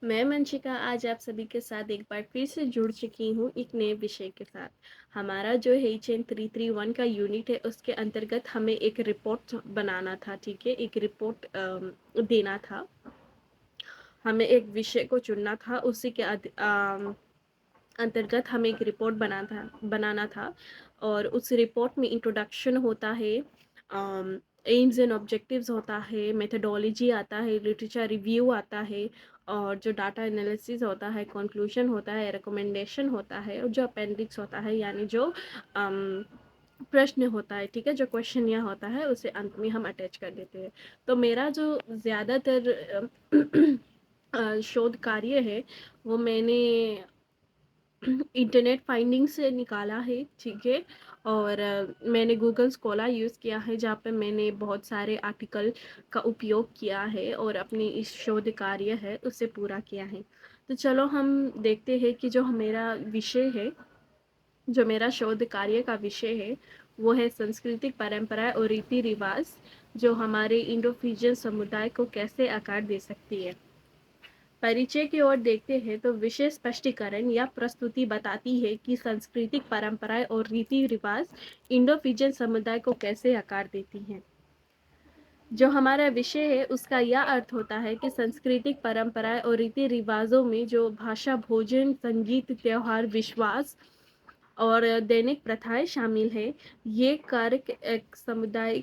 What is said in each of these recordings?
मैं मंशिका आज आप सभी के साथ एक बार फिर से जुड़ चुकी हूँ एक नए विषय के साथ। हमारा जो HN 331 का यूनिट है उसके अंतर्गत हमें एक रिपोर्ट बनाना था, ठीक है? एक रिपोर्ट देना था। हमें एक विषय को चुनना था, उसी के अंतर्गत हमें एक रिपोर्ट बनाना था और उस रिपोर्ट में इंट्रोडक्शन होता है, एम्स एंड ऑब्जेक्टिव्स होता है, मेथडोलॉजी आता है, लिटरेचर रिव्यू आता है और जो डाटा एनालिसिस होता है, कंक्लूजन होता है, रिकमेंडेशन होता है और जो अपेंडिक्स होता है यानी जो प्रश्न होता है, ठीक है? जो क्वेश्चन यह होता है उसे अंत में हम अटैच कर देते हैं। तो मेरा जो ज़्यादातर शोध कार्य है वो मैंने इंटरनेट फाइंडिंग से निकाला है, ठीक है? और मैंने गूगल स्कॉलर यूज़ किया है जहाँ पे मैंने बहुत सारे आर्टिकल का उपयोग किया है और अपनी इस शोध कार्य है उसे पूरा किया है। तो चलो हम देखते हैं कि जो मेरा विषय है, जो मेरा शोध कार्य का विषय है वो है सांस्कृतिक परंपरा और रीति रिवाज जो हमारे इंडो फिजियन समुदाय को कैसे आकार दे सकती है। परिचय की ओर देखते हैं तो विषय स्पष्टीकरण या प्रस्तुति बताती है कि सांस्कृतिक परंपराएं और रीति रिवाज इंडो फिजियन समुदाय को कैसे आकार देती हैं। जो हमारा विषय है उसका यह अर्थ होता है कि सांस्कृतिक परंपराएं और रीति रिवाजों में जो भाषा, भोजन, संगीत, त्योहार, विश्वास और दैनिक प्रथाएं शामिल है, ये कारक एक समुदाय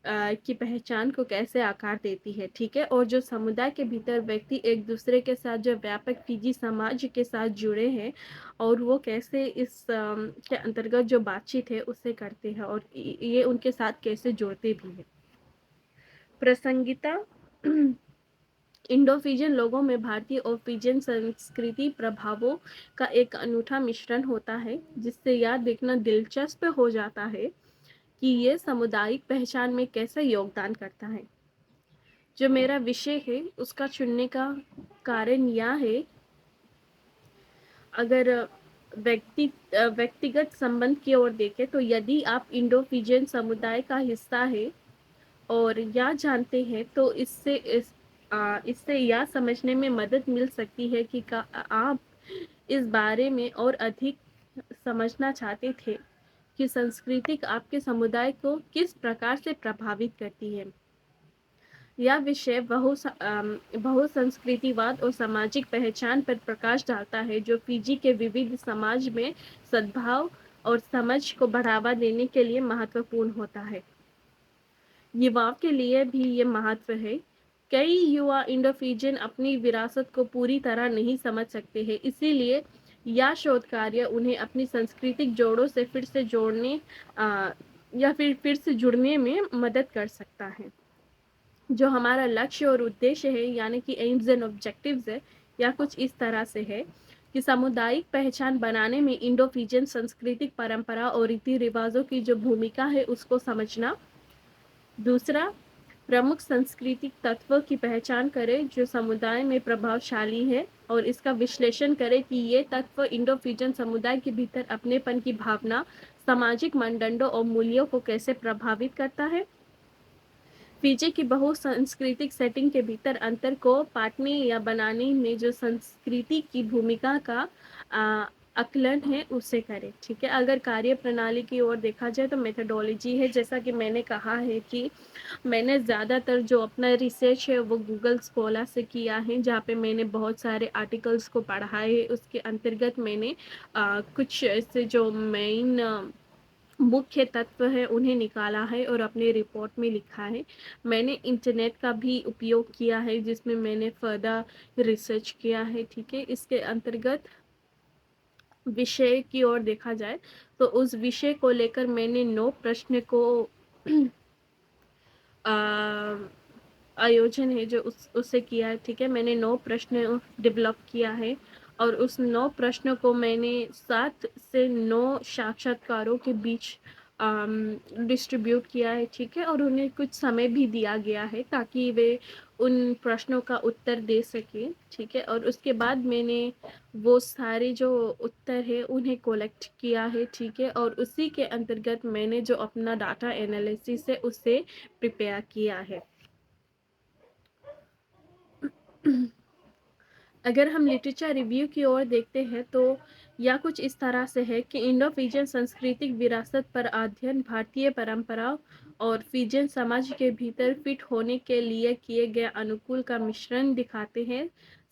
की पहचान को कैसे आकार देती है, ठीक है? और जो समुदाय के भीतर व्यक्ति एक दूसरे के साथ जो व्यापक फिजी समाज के साथ जुड़े हैं और वो कैसे इस के अंतर्गत जो बातचीत है उसे करते हैं और ये उनके साथ कैसे जुड़ते भी हैं। प्रसंगिता इंडो फिजियन लोगों में भारतीय और फिजियन संस्कृति प्रभावों का एक अनूठा मिश्रण होता है, जिससे यह देखना दिलचस्प हो जाता है कि ये सामुदायिक पहचान में कैसे योगदान करता है। जो मेरा विषय है उसका चुनने का कारण यह है, अगर व्यक्तिगत संबंध की ओर देखें तो यदि आप इंडो फिजियन समुदाय का हिस्सा है और या जानते हैं तो इससे यह समझने में मदद मिल सकती है कि आप इस बारे में और अधिक समझना चाहते थे कि संस्कृति आपके समुदाय को किस प्रकार से प्रभावित करती है। यह विषय बहुसंस्कृतिवाद और सामाजिक पहचान पर प्रकाश डालता है जो फिजी के विविध समाज में सद्भाव और समझ को बढ़ावा देने के लिए महत्वपूर्ण होता है। युवाओं के लिए भी ये महत्व है। कई युवा इंडो फिजियन अपनी विरासत को पूरी तरह नहीं समझ सकते हैं, इसीलिए यह शोध कार्य उन्हें अपनी सांस्कृतिक जोड़ों से फिर से जोड़ने या फिर से जुड़ने में मदद कर सकता है। जो हमारा लक्ष्य और उद्देश्य है यानी कि एम्स एंड ऑब्जेक्टिव्स है, या कुछ इस तरह से है कि सामुदायिक पहचान बनाने में इंडो फिजियन सांस्कृतिक परंपरा और रीति रिवाजों की जो भूमिका है उसको समझना। दूसरा, प्रमुख सांस्कृतिक तत्व की पहचान करें जो समुदाय में प्रभावशाली है और इसका विश्लेषण करें कि ये तत्व इंडो फिजियन समुदाय के भीतर अपनेपन की भावना, सामाजिक मानदंडों और मूल्यों को कैसे प्रभावित करता है। फिजी की बहुसांस्कृतिक सेटिंग के भीतर अंतर को पाटने या बनाने में जो संस्कृति की भूमिका का आकलन है उसे करें, ठीक है? अगर कार्य प्रणाली की ओर देखा जाए तो मेथडोलॉजी है, जैसा कि मैंने कहा है कि मैंने ज़्यादातर जो अपना रिसर्च है वो गूगल स्कॉलर से किया है, जहाँ पे मैंने बहुत सारे आर्टिकल्स को पढ़ा है। उसके अंतर्गत मैंने कुछ ऐसे जो मेन मुख्य तत्व है उन्हें निकाला है और अपने रिपोर्ट में लिखा है। मैंने इंटरनेट का भी उपयोग किया है जिसमें मैंने फर्दर रिसर्च किया है, ठीक है? इसके अंतर्गत विषय की ओर देखा जाए तो उस विषय को लेकर मैंने 9 प्रश्न को आयोजन है जो उससे किया है, ठीक है? मैंने 9 प्रश्न डेवलप किया है और उस 9 प्रश्नों को मैंने 7 से 9 साक्षात्कारों के बीच डिस्ट्रीब्यूट किया है, ठीक है? और उन्हें कुछ समय भी दिया गया है ताकि वे उन प्रश्नों का उत्तर दे सकें, ठीक है? और उसके बाद मैंने वो सारे जो उत्तर है उन्हें कलेक्ट किया है, ठीक है? और उसी के अंतर्गत मैंने जो अपना डाटा एनालिसिस है उसे प्रिपेयर किया है। अगर हम लिटरेचर रिव्यू की ओर देखते हैं तो यह कुछ इस तरह से है कि इंडो फिजियन सांस्कृतिक विरासत पर अध्ययन भारतीय परंपराओं और फिजियन समाज के भीतर फिट होने के लिए किए गए अनुकूल का मिश्रण दिखाते हैं।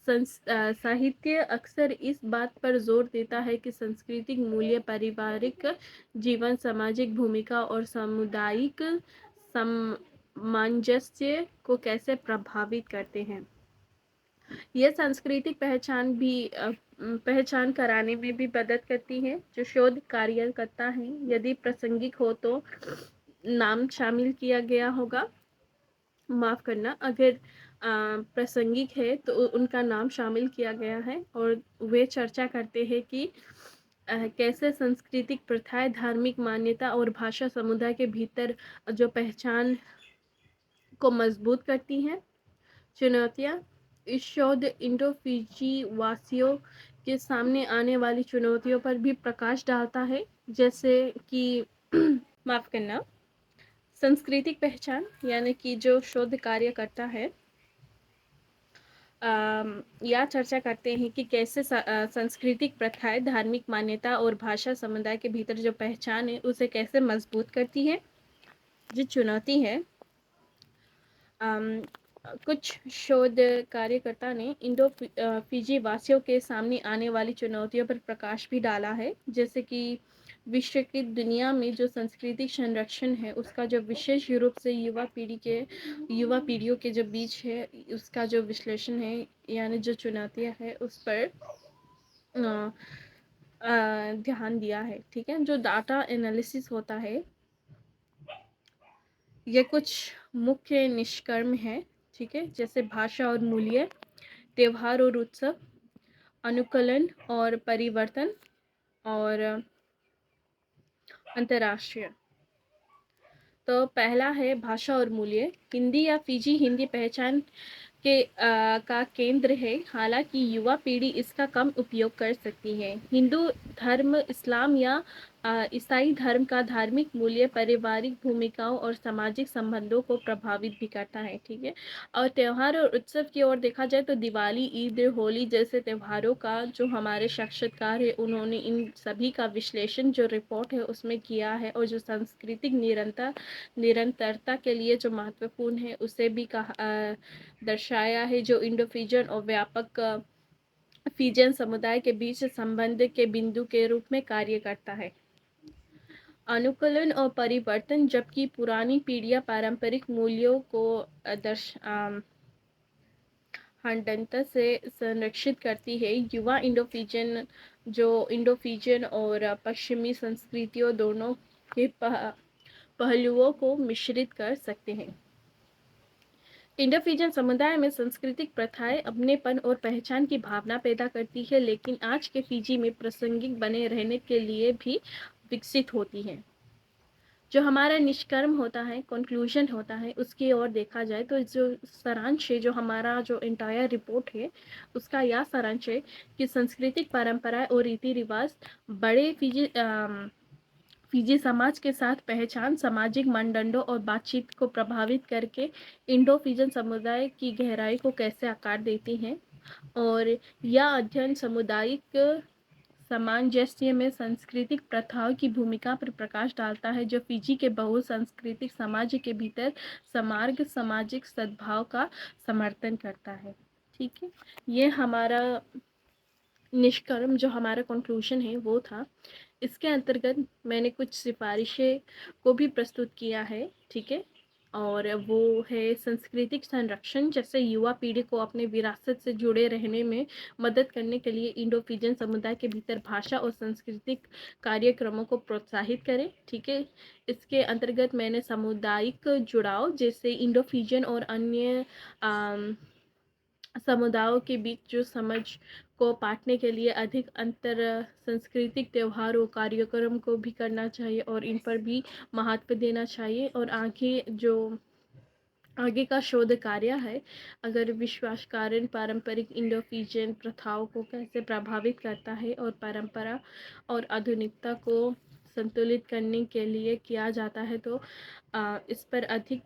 साहित्य अक्सर इस बात पर जोर देता है कि सांस्कृतिक मूल्य पारिवारिक जीवन, सामाजिक भूमिका और सामुदायिक सामंजस्य को कैसे प्रभावित करते हैं। यह सांस्कृतिक पहचान कराने में भी मदद करती है। जो शोध कार्य करता है, यदि प्रासंगिक हो तो नाम शामिल किया गया होगा। माफ करना, अगर प्रासंगिक है तो उनका नाम शामिल किया गया है और वे चर्चा करते हैं कि कैसे सांस्कृतिक प्रथाएं धार्मिक मान्यता और भाषा समुदाय के भीतर जो पहचान को मजबूत करती हैं। चुनौतियाँ। इस शोध इंडो फिजी वासियों के सामने आने वाली चुनौतियों पर भी प्रकाश डालता है, जैसे कि माफ करना, सांस्कृतिक पहचान, यानी कि जो शोध कार्य करता है या चर्चा करते हैं कि कैसे सांस्कृतिक प्रथाएं धार्मिक मान्यता और भाषा समुदाय के भीतर जो पहचान है उसे कैसे मजबूत करती है। जो चुनौती है, कुछ शोध कार्यकर्ता ने इंडो फिजी वासियों के सामने आने वाली चुनौतियों पर प्रकाश भी डाला है, जैसे कि विश्व की दुनिया में जो सांस्कृतिक संरक्षण है उसका जो विशेष रूप से युवा पीढ़ियों के जो बीच है उसका जो विश्लेषण है, यानी जो चुनौतियां है उस पर ध्यान दिया है। ठीक है, जो डाटा एनालिसिस होता है, ये कुछ मुख्य निष्कर्म है। ठीक है, जैसे भाषा और मूल्य, त्योहार और उत्सव, अनुकूलन और परिवर्तन, और अंतर्राष्ट्रीय। तो पहला है भाषा और मूल्य। हिंदी या फिजी हिंदी पहचान का केंद्र है, हालांकि युवा पीढ़ी इसका कम उपयोग कर सकती है। हिंदू धर्म, इस्लाम या ईसाई धर्म का धार्मिक मूल्य पारिवारिक भूमिकाओं और सामाजिक संबंधों को प्रभावित भी करता है। ठीक है, और त्यौहार और उत्सव की ओर देखा जाए तो दिवाली, ईद, होली जैसे त्योहारों का जो हमारे साक्षात्कार है उन्होंने इन सभी का विश्लेषण जो रिपोर्ट है उसमें किया है, और जो सांस्कृतिक निरंतरता के लिए जो महत्वपूर्ण है उसे भी दर्शाया है, जो इंडो फिजियन और व्यापक फिजियन समुदाय के बीच संबंध के बिंदु के रूप में कार्य करता है। अनुकूलन और परिवर्तन। जबकि पुरानी पीढ़ियां पारंपरिक मूल्यों को खंडनता से संरक्षित करती है, युवा इंडो फिजियन और पश्चिमी संस्कृतियों दोनों के पहलुओं को मिश्रित कर सकते हैं। इंडो फिजियन समुदाय में सांस्कृतिक प्रथाएं अपनेपन और पहचान की भावना पैदा करती है, लेकिन आज के फिजी में प्रासंगिक बने रहने के लिए भी विकसित होती हैं। जो हमारा निष्कर्म होता है, कंक्लूजन होता है, उसकी ओर देखा जाए तो जो सारांश है, जो हमारा जो एंटायर रिपोर्ट है उसका यह सारांश है कि सांस्कृतिक परंपराएं और रीति रिवाज बड़े फिजी समाज के साथ पहचान, सामाजिक मानदंडों और बातचीत को प्रभावित करके इंडो फिजियन समुदाय की गहराई को कैसे आकार देती हैं, और यह अध्ययन सामुदायिक सामंजस्य में सांस्कृतिक प्रथाओं की भूमिका पर प्रकाश डालता है, जो फिजी के बहुसांस्कृतिक समाज के भीतर समार्ग सामाजिक सद्भाव का समर्थन करता है। ठीक है, ये हमारा निष्कर्म, जो हमारा कंक्लूजन है वो था। इसके अंतर्गत मैंने कुछ सिफारिशें को भी प्रस्तुत किया है। ठीक है, और वो है सांस्कृतिक संरक्षण, जैसे युवा पीढ़ी को अपने विरासत से जुड़े रहने में मदद करने के लिए इंडो फिजियन समुदाय के भीतर भाषा और सांस्कृतिक कार्यक्रमों को प्रोत्साहित करें। ठीक है, इसके अंतर्गत मैंने सामुदायिक जुड़ाव, जैसे इंडो फिजियन और अन्य समुदायों के बीच जो समझ को पाटने के लिए अधिक अंतर सांस्कृतिक त्योहारों कार्यक्रम को भी करना चाहिए और इन पर भी महत्व देना चाहिए। और आगे का शोध कार्य है, अगर विश्वास कारण पारंपरिक इंडो फिजियन प्रथाओं को कैसे प्रभावित करता है और परंपरा और आधुनिकता को संतुलित करने के लिए किया जाता है, तो इस पर अधिक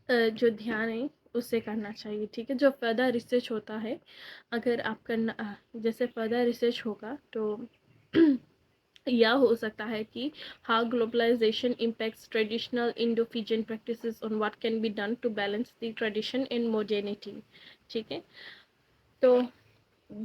जो ध्यान है उससे करना चाहिए, ठीक है। जो फर्दर रिसर्च होता है, अगर आप करना जैसे फर्दर रिसर्च होगा तो यह हो सकता है कि how globalisation impacts traditional Indo Fijian practices on what can be done to balance the tradition and modernity, ठीक है। तो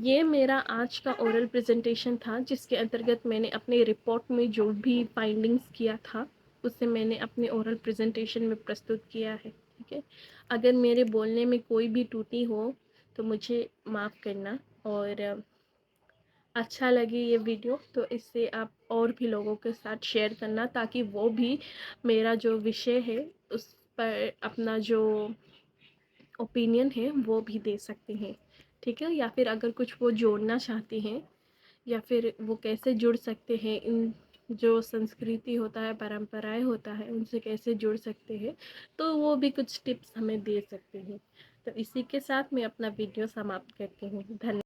ये मेरा आज का ओरल प्रेजेंटेशन था, जिसके अंतर्गत मैंने अपने रिपोर्ट में जो भी फाइंडिंग्स किया था उससे मैंने अपने ओरल प्रेजेंटेशन में प्रस्तुत किया है, ठीक है। अगर मेरे बोलने में कोई भी त्रुटि हो तो मुझे माफ़ करना, और अच्छा लगे ये वीडियो तो इससे आप और भी लोगों के साथ शेयर करना, ताकि वो भी मेरा जो विषय है उस पर अपना जो ओपिनियन है वो भी दे सकते हैं, ठीक है। या फिर अगर कुछ वो जोड़ना चाहते हैं, या फिर वो कैसे जुड़ सकते हैं, इन जो संस्कृति होता है, परंपराएं होता है, उनसे कैसे जुड़ सकते हैं, तो वो भी कुछ टिप्स हमें दे सकते हैं। तो इसी के साथ मैं अपना वीडियो समाप्त करती हूँ। धन्यवाद।